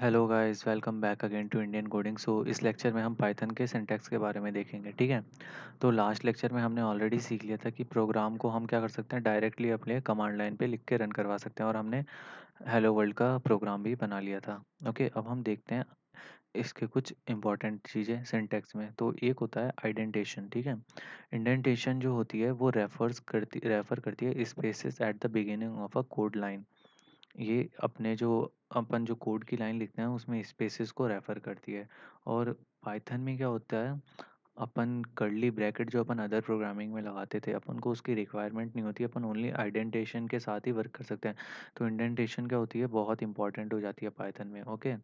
Hello guys, welcome back again to Indian coding. इस lecture में हम पाइथन के सिंटैक्स के बारे में देखेंगे। ठीक है। तो लास्ट लेक्चर में हमने ऑलरेडी सीख लिया था कि प्रोग्राम को हम क्या कर सकते हैं, डायरेक्टली अपने कमांड लाइन पे लिख के रन करवा सकते हैं, और हमने हेलो वर्ल्ड का प्रोग्राम भी बना लिया था। ओके, अब हम देखते हैं इसके कुछ इंपॉर्टेंट चीज़ें सिंटैक्स में। तो एक होता है आइडेंटेशन। ठीक है। इंडेंटेशन जो होती है वो रेफर करती है spaces at the beginning of a code line. ये अपने जो अपन जो कोड की लाइन लिखते हैं उसमें स्पेसेस को रेफर करती है। और पाइथन में क्या होता है, अपन कर्ली ब्रैकेट जो अपन अदर प्रोग्रामिंग में लगाते थे, अपन को उसकी रिक्वायरमेंट नहीं होती, अपन ओनली आइडेंटेशन के साथ ही वर्क कर सकते हैं। तो इंडेंटेशन क्या होती है, बहुत इंपॉर्टेंट हो जाती है पाइथन में। ओके,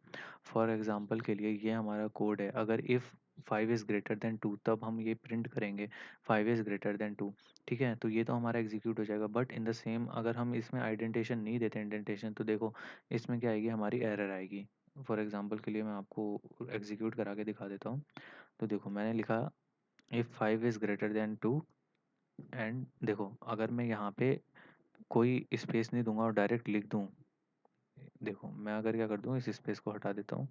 फॉर एग्जांपल के लिए ये हमारा कोड है, अगर इफ़ 5 इज़ ग्रेटर देन 2 तब हम ये प्रिंट करेंगे 5 इज़ ग्रेटर देन 2। ठीक है, तो ये तो हमारा एग्जीक्यूट हो जाएगा। बट इन द सेम अगर हम इसमें आइडेंटेशन नहीं देते इंडेंटेशन, तो देखो इसमें क्या आएगी, हमारी एरर आएगी। फॉर एग्जांपल के लिए मैं आपको एग्जीक्यूट करा के दिखा देता हूँ। तो देखो मैंने लिखा if 5 is greater than 2, and देखो अगर मैं यहाँ पे कोई स्पेस नहीं दूंगा और डायरेक्ट लिख दूँ, देखो मैं अगर क्या कर दूँ, इस स्पेस को हटा देता हूँ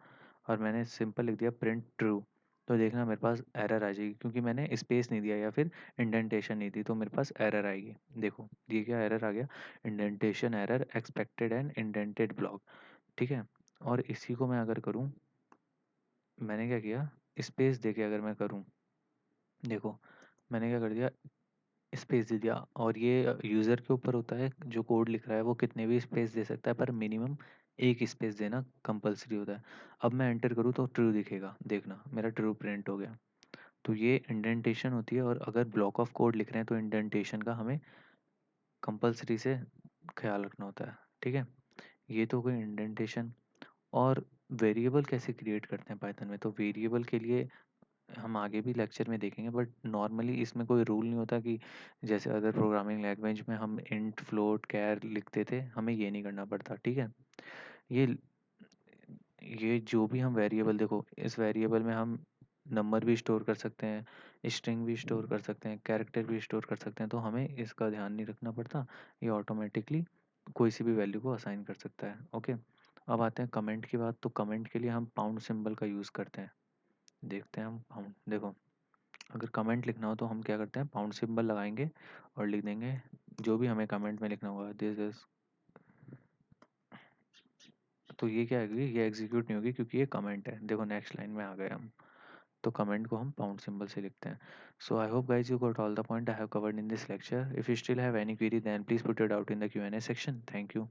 और मैंने सिंपल लिख दिया प्रिंट ट्रू, तो देखना मेरे पास एरर आ जाएगी, क्योंकि मैंने स्पेस नहीं दिया या फिर इंडेंटेशन नहीं दी, तो मेरे पास एरर आएगी। देखो ये क्या एरर आ गया, indentation error expected and indented block. ठीक है। और इसी को मैं अगर करूँ, मैंने क्या किया, स्पेस दे के अगर मैं करूँ, देखो मैंने क्या कर दिया, स्पेस दे दिया। और ये यूज़र के ऊपर होता है, जो कोड लिख रहा है वो कितने भी स्पेस दे सकता है, पर मिनिमम एक स्पेस देना कंपलसरी होता है। अब मैं एंटर करूँ तो ट्रू दिखेगा, देखना मेरा ट्रू प्रिंट हो गया। तो ये इंडेंटेशन होती है, और अगर ब्लॉक ऑफ कोड लिख रहे हैं तो इंडेंटेशन का हमें कंपलसरी से ख्याल रखना होता है। ठीक है। ये तो कोई इंडेंटेशन। और वेरिएबल कैसे क्रिएट करते हैं पाइथन में, तो वेरिएबल के लिए हम आगे भी लेक्चर में देखेंगे, बट नॉर्मली इसमें कोई रूल नहीं होता कि जैसे अदर प्रोग्रामिंग लैंग्वेज में हम इंट फ्लोट कैर लिखते थे, हमें ये नहीं करना पड़ता। ठीक है। ये ये जो भी हम वेरिएबल, देखो इस वेरिएबल में हम नंबर भी स्टोर कर सकते हैं, स्ट्रिंग भी स्टोर कर सकते हैं, कैरेक्टर भी स्टोर कर सकते हैं, तो हमें इसका ध्यान नहीं रखना पड़ता। ये ऑटोमेटिकली कोई सी भी वैल्यू को असाइन कर सकता है। ओके। अब आते हैं कमेंट की बात। तो कमेंट के लिए हम पाउंड सिंबल का यूज़ करते हैं। देखते हैं हम पाउंड, देखो अगर कमेंट लिखना हो तो हम क्या करते हैं, पाउंड सिंबल लगाएंगे और लिख देंगे जो भी हमें कमेंट में लिखना होगा, दिस इज। तो ये क्या होगी, ये एग्जीक्यूट नहीं होगी क्योंकि ये कमेंट है। देखो नेक्स्ट लाइन में आ गए हम। तो कमेंट को हम पाउंड सिंबल से लिखते हैं। So I hope guys you got all the point I have covered in this lecture. If you still have any query then please put it out in the Q&A section. Thank you.